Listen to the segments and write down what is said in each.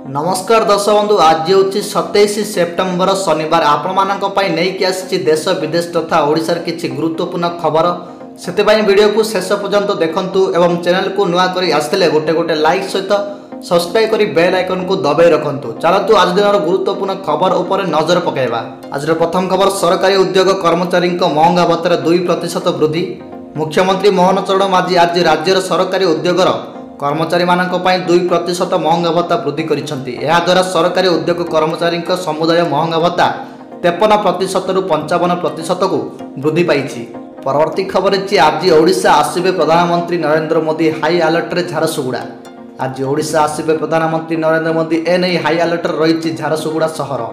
नमस्कार दर्शक बंधु आज हूँ 27 सेप्टेम्बर शनिवार आपण नहीं आसी देश विदेश तथा ओडिशार किछि गुरुत्वपूर्ण खबर से वीडियो को शेष पर्यंत देखंतु एवं चैनल को नुआ करी आसले गोटे गोटे लाइक सहित सब्सक्राइब करी बेल आइकन को दबाई रखंतु। चलतु आज दिन गुरुत्वपूर्ण खबर उपर नजर पकाइबा। आज प्रथम खबर सरकारी उद्योग कर्मचारी महंगा भत्तार 2% वृद्धि। मुख्यमंत्री मोहन चरण माझी आज राज्यर सरकारी उद्योगर कर्मचारी मानक पई 2% महंगा भत्ता वृद्धि करिसेंति। एहा द्वारा सरकारी उद्योग कर्मचारी समुदाय महंगा भत्ता 53% रु 55% को वृद्धि पाइछि। परवर्ती खबर अछि आज ओडिशा आसिबे प्रधानमंत्री नरेंद्र मोदी हाई अलर्ट रे झारसुगुड़ा। आज ओडिशा आसिबे प्रधानमंत्री नरेंद्र मोदी एने हाई अलर्ट रही झारसुगुड़ा सहर।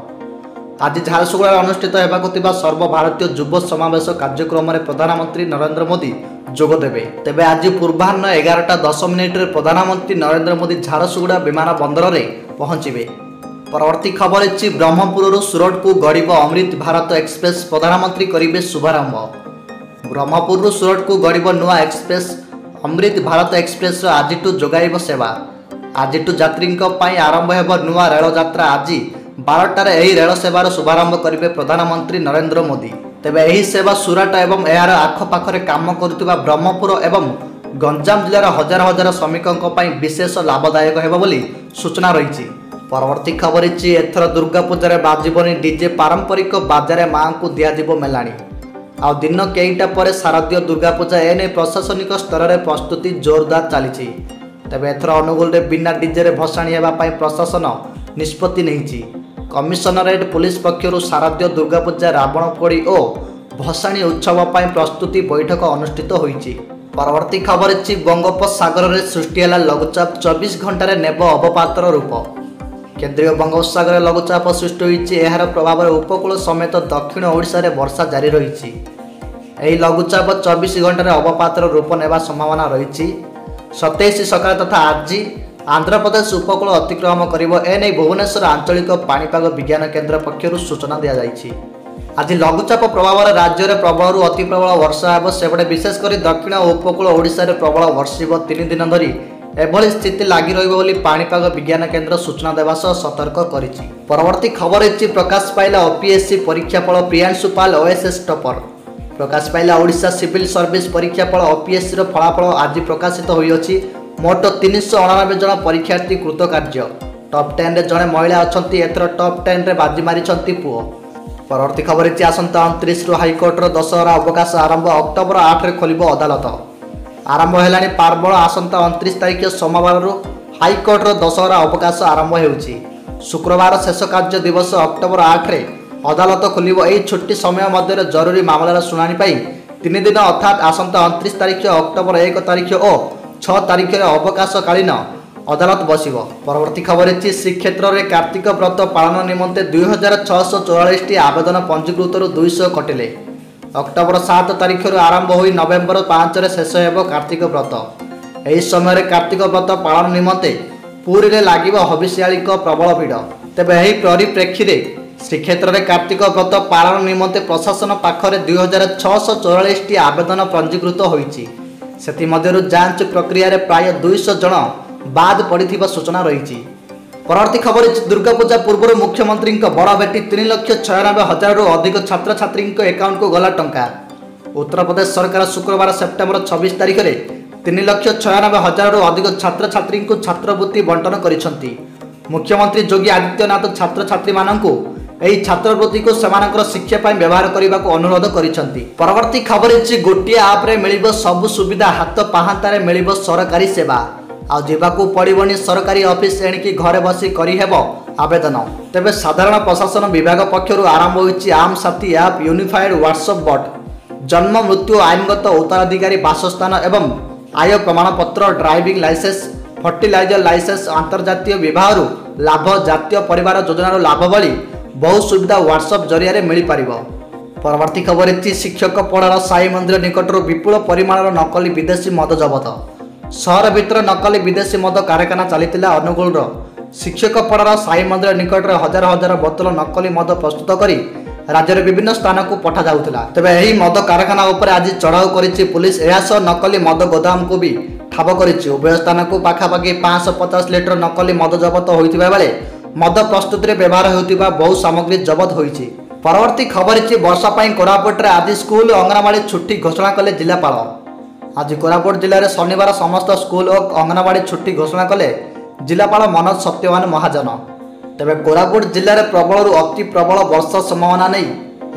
आज झारसुगुड़ा अनुष्ठित होगा सर्वभारतीय युव समावेश कार्यक्रम में प्रधानमंत्री नरेंद्र मोदी जोग देबे। तेबे आज पूर्वाह्न 11:10 प्रधानमंत्री नरेंद्र मोदी झारसुगुड़ा विमान बंदर में पहुंचे। परवर्ती खबर अछि ब्रह्मपुर सुरट को गड़िब अमृत भारत एक्सप्रेस प्रधानमंत्री करेंगे शुभारंभ। ब्रह्मपुर सुरट को गड़िब नुआ एक्सप्रेस अमृत भारत एक्सप्रेस आज जोगाइब सेवा। आज यात्री आरंभ होब नुआ रेल यात्रा। आज 12टार यही रेल सेवार शुभारंभ करेंगे प्रधानमंत्री नरेंद्र मोदी। तेबे यही सेवा सुराट एवं यार आखपाखे काम करुवा ब्रह्मपुर एवं गंजाम जिलार हजार हजार श्रमिकों विशेष लाभदायक होब बोली सूचना रही। परवर्ती खबर अछि एथर दुर्गा पूजा बाजिबनी डीजे पारंपरिक बाजारे मां को दियाजिबो मेलाणी। आ दिन केईटा पर शारदीय दुर्गा पूजा एने प्रशासनिक स्तर में प्रस्तुति जोरदार चली। तेबे एथर अनुगुल बिना डीजे रे भसाणी हेबा पई प्रशासन निष्पत्ति नहीं। कमिशनरेट पुलिस पक्षर शारदीय दुर्गा पूजा रावण पोड़ी और भसाणी उत्सव पर प्रस्तुति बैठक अनुष्ठित होईछि। परवर्ती खबर अछि बंगोपसागर में सृष्टि है लघुचाप 24 घंटे नेब अवपातर रूप। केंद्रीय बंगोपसागर लघुचाप सृष्टि होईछि। एहार प्रभाव उपकूल समेत दक्षिण ओडिशा रे वर्षा जारी रही। यही लघुचाप 24 घंटे अवपातर रूप नेबा संभावना रही। 27 सकाळ तथा आज आंध्र प्रदेश उपकूल अतिक्रमण करिब एने भुवनेश्वर आंचलिक पाणीपाग विज्ञान केन्द्र पक्षर सूचना दि जाइछि। आज लघुचाप प्रभाव राज्य में प्रबल अति प्रबल वर्षा हेब। सेपटे विशेषकर दक्षिण उपकूल ओडिशा रे प्रबल वर्षिब। 3 दिन धरी एभली स्थिति लगी रही पाणीपाग विज्ञान केन्द्र सूचना देवा सतर्क करिछि। परवर्ती खबर अछि प्रकाश पाइला ओपीएससी परीक्षाफल प्रियांशु पाल ओएसएस टॉपर। प्रकाश पाइला ओडिशा सिविल सर्विस परीक्षाफल ओपीएससी रो फलाफल आज प्रकाशित होइछि। मोट 389 जन परीक्षार्थी कृतकार्य। टॉप 10 रे जने महिला अछंती। एथर टॉप 10 रे बाजी मारिछंती पुओ। परवर्ती खबर अछि आसंता 29 रु हाईकोर्ट रो दशहरा अवकाश आरंभ। अक्टोबर 8 रे खोलिबो अदालत। आरंभ हेलानी पार्बण। आसंता 29 तारिख सोमवार रु हाईकोर्ट रो दशहरा अवकाश आरंभ हेउछि। शुक्रवार शेष कार्य दिवस अक्टोबर 8 रे अदालत खोलिबो। एही छुट्टी समय मध्य जरूरी मामलार शुणाणी पई 3 दिन अर्थात आसंता 29 तारिख अक्टोबर 1 तारिख और 6 तारिख अवकाशकालीन अदालत बसिब। परवर्ती खबर अछि श्रीक्षेत्र में कार्तिक व्रत पालन निमंते 2644 टी आवेदन पंजीकृत 200 कटिले। अक्टोबर 7 तारिख आरंभ हो नवेम्बर 5 रे शेष हेब कार्तिक व्रत। यही समय कार्तिक व्रत पालन निमंते पुरी रे लागिब हबिष्याली प्रबल भिड़। तेबे यही परिप्रेक्षी रे श्रीक्षेत्र में कार्तिक व्रत पालन निमंते प्रशासन पाखरे 2644 टी आवेदन पंजीकृत होईछि। सेति मध्यरु जांच प्रक्रिया रे प्राय 200 जन बाद पड़िथिबा सूचना रही। परवर्ती खबर दुर्गा पूजा पूर्व मुख्यमंत्री बड़ बेटी 3,96,000 रु अधिक छात्र छात्री अकाउंट को गला टंका। उत्तर प्रदेश सरकार शुक्रवार सेप्टेम्बर 26 तारिख में 3,96,000 रु अधिक छात्र छात्री को छात्रवृत्ति बंटन करिसेंति। मुख्यमंत्री योगी आदित्यनाथ छात्र छात्री माननकु एही छात्रवृत्ति को सेमानकर शिक्षा पाई व्यवहार करने को अनुरोध करिसेंति। परवर्ती खबर अछि गोटिए आप रे मिलिबो सब सुविधा हाथ पाहांतारे मिलिबो सरकारी सेवा। आ जीवाकू पड़िबनी सरकारी ऑफिस एणिकी घरे बसी करी हेबो आवेदन। तेबे साधारण प्रशासन विभाग पक्षरु आरंभ होईछि आम साथी ऐप यूनिफाइड व्हाट्सएप बॉट। जन्म मृत्यु आईनगत उत्तराधिकारी बासस्थान एवं आय प्रमाणपत्र ड्राइविंग लाइसेंस फर्टिलाइजर लाइसेंस अंतर्जातीय विवाह लाभ जातीय परिवार योजनार लाभ भली बहु सुविधा व्हाट्सएप जरिया मिल पार। परवर्ती खबर अछि शिक्षक पड़ार साई मंदिर निकटर विपुल परिमाणर नकली विदेशी मद जबत। सहर भितर नकली विदेशी मद कारखाना चलीथिला अनुगुल शिक्षक पड़ार साई मंदिर निकटर हजार हजार बोतल नकली मद प्रस्तुत करी राज्यर विभिन्न स्थान को पठा जाउथिला। तेबे एही मद कारखाना उपर आज चढ़ाऊ करिछि पुलिस। एहासह नकली मद गोदाम को भी ଠାବ କରିଛି। ଉଭୟ ସ୍ଥାନକୁ ପାଖାପାଖି 550 ଲିଟର ନକଲି ମଦ ଜବତ ହୋଇଥିବା ବେଳେ ମଦ ପ୍ରସ୍ତୁତିରେ ବ୍ୟବହାର ହେଉଥିବା ବହୁ ସାମଗ୍ରୀ ଜବତ ହୋଇଛି। ପରବର୍ତ୍ତୀ ଖବର ଅଛି ବର୍ଷା ପାଇଁ କୋରାପୁଟରେ ଆଜି ସ୍କୁଲ ଓ ଅଙ୍ଗନବାଡ଼ି ଛୁଟି ଘୋଷଣା କଲେ ଜିଲ୍ଲାପାଳ। ଆଜି କୋରାପୁଟ ଜିଲ୍ଲାରେ ଶନିବାର ସମସ୍ତ ସ୍କୁଲ ଓ ଅଙ୍ଗନବାଡ଼ି ଛୁଟି ଘୋଷଣା କଲେ ଜିଲ୍ଲାପାଳ ମନୋଜ ସତ୍ୟବାନ ମହାଜନ। ତେବେ କୋରାପୁଟ ଜିଲ୍ଲାରେ ପ୍ରବଳରୁ ଅତି ପ୍ରବଳ ବର୍ଷା ସମ୍ଭାବନା ନେଇ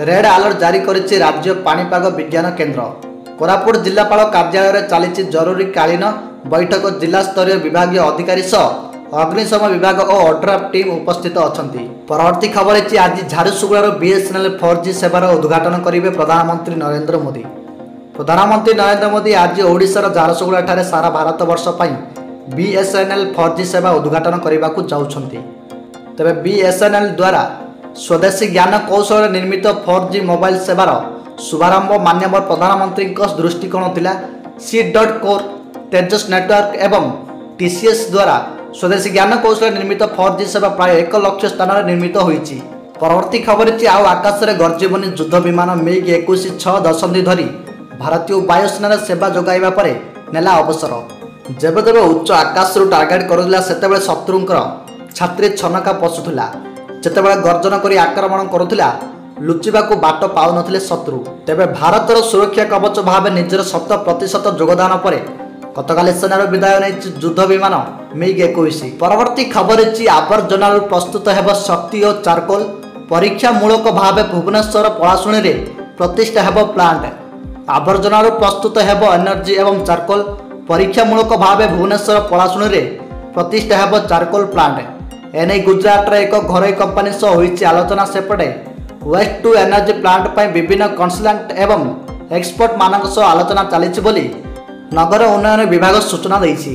ରେଡ୍ ଆଲର୍ଟ ଜାରି କରିଛି ରାଜ୍ୟ ପାଣିପାଗ ବିଜ୍ଞାନ କେନ୍ଦ୍ର। କୋରାପୁଟ ଜିଲ୍ଲାପାଳ କାର୍ଯ୍ୟାଳୟରେ ଚାଲିଛି ଜରୁରୀକାଳୀନ ବୈଠକ। ଜିଲ୍ଲାସ୍ତରୀୟ ବିଭାଗୀୟ ଅଧିକାରୀ ସହ ଅଗ୍ନିଶମ ବିଭାଗ ଓ ଓଡ୍ରାଫ୍ ଟିମ୍ ଉପସ୍ଥିତ ଅଛନ୍ତି। ପରବର୍ତ୍ତୀ ଖବର ଅଛି ଆଜି ଝାରସୁଗୁଡ଼ାର BSNL 4G ସେବାର ଉଦ୍ଘାଟନ କରିବେ ପ୍ରଧାନମନ୍ତ୍ରୀ ନରେନ୍ଦ୍ର ମୋଦି। ପ୍ରଧାନମନ୍ତ୍ରୀ ନରେନ୍ଦ୍ର ମୋଦି ଆଜି ଓଡ଼ିଶାର ଝାରସୁଗୁଡ଼ାଠାରେ ସାରା ଭାରତବର୍ଷ ପାଇଁ BSNL 4G ସେବା ଉଦ୍ଘାଟନ କରିବାକୁ ଯାଉଛନ୍ତି। ତେବେ BSNL ଦ୍ୱାରା ସ୍ୱଦେଶୀ ଜ୍ଞାନ କୌଶଳରେ ନିର୍ମିତ 4G ମୋବାଇଲ ସେବାର ଶୁଭାରମ୍ଭ ମାନ୍ୟବର ପ୍ରଧାନମନ୍ତ୍ରୀଙ୍କ ଦୃଷ୍ଟିକୋଣ ଥିଲା। C.Core, ତେଜସ୍ ନେଟୱାର୍କ ଏବଂ TCS ଦ୍ୱାରା ସ୍ୱଦେଶୀ ଜ୍ଞାନ କୌଶଳରେ ନିର୍ମିତ 4G ସେବା ପ୍ରାୟ 1 ଲକ୍ଷ ସ୍ଥାନରେ ନିର୍ମିତ ହୋଇଛି। ପରବର୍ତ୍ତୀ ଖବର ଅଛି ଆଉ ଆକାଶରେ ଗର୍ଜିବନି ଯୁଦ୍ଧ ବିମାନ MiG-21 6 ଦଶନ୍ଧି ଧରି ଭାରତୀୟ ବାୟୁସେନାର ସେବା ଯୋଗାଇବା ପରେ ନେଲା ଅବସର। ଯେବେ ଯେବେ ଉଚ୍ଚ ଆକାଶରୁ ଟାର୍ଗେଟ କରୁଥିଲା ସେତେବେଳେ ଶତ୍ରୁଙ୍କର ଛାତିରେ ଛନକା ପଶୁଥିଲା। ଯେତେବେଳେ ଗର୍ଜନ କରି ଆକ୍ରମଣ କରୁଥିଲା ଲୁଚିବାକୁ ବାଟ ପାଉନଥିଲେ ଶତ୍ରୁ। ତେବେ ଭାରତର ସୁରକ୍ଷା କବଚ ଭାବେ ନିଜର 100% ଯୋଗଦାନ ପରେ ଗତକାଲି ସେନାରୁ ବିଦାୟ ନେଇଛି ଯୁଦ୍ଧ ବିମାନ MiG-21। ପରବର୍ତ୍ତୀ ଖବର ଅଛି ଆବର୍ଜନାରୁ ପ୍ରସ୍ତୁତ ହେବ ଶକ୍ତି ଓ ଚାରକୋଲ। ପରୀକ୍ଷାମୂଳକ ଭାବେ ଭୁବନେଶ୍ୱର ପଳାଶୁଣୀରେ ପ୍ରତିଷ୍ଠା ହେବ ପ୍ଲାଣ୍ଟ। ଆବର୍ଜନାରୁ ପ୍ରସ୍ତୁତ ହେବ ଏନର୍ଜି ଏବଂ ଚାରକୋଲ। ପରୀକ୍ଷାମୂଳକ ଭାବେ ଭୁବନେଶ୍ୱର ପଳାଶୁଣୀରେ ପ୍ରତିଷ୍ଠା ହେବ ଚାରକୋଲ ପ୍ଲାଣ୍ଟ। ଏନେଇ ଗୁଜରାଟର ଏକ ଘରୋଇ କମ୍ପାନୀ ସହ ହୋଇଛି ଆଲୋଚନା। ସେପଟେ ୱେଷ୍ଟ ଟୁ ଏନର୍ଜି ପ୍ଲାଣ୍ଟ ପାଇଁ ବିଭିନ୍ନ କନସଲ୍ଟାଣ୍ଟ ଏବଂ ଏକ୍ସପର୍ଟ ମାନଙ୍କ ସହ ଆଲୋଚନା ଚାଲିଛି ବୋଲି ନଗର ଉନ୍ନୟନ ବିଭାଗ ସୂଚନା ଦେଇଛି।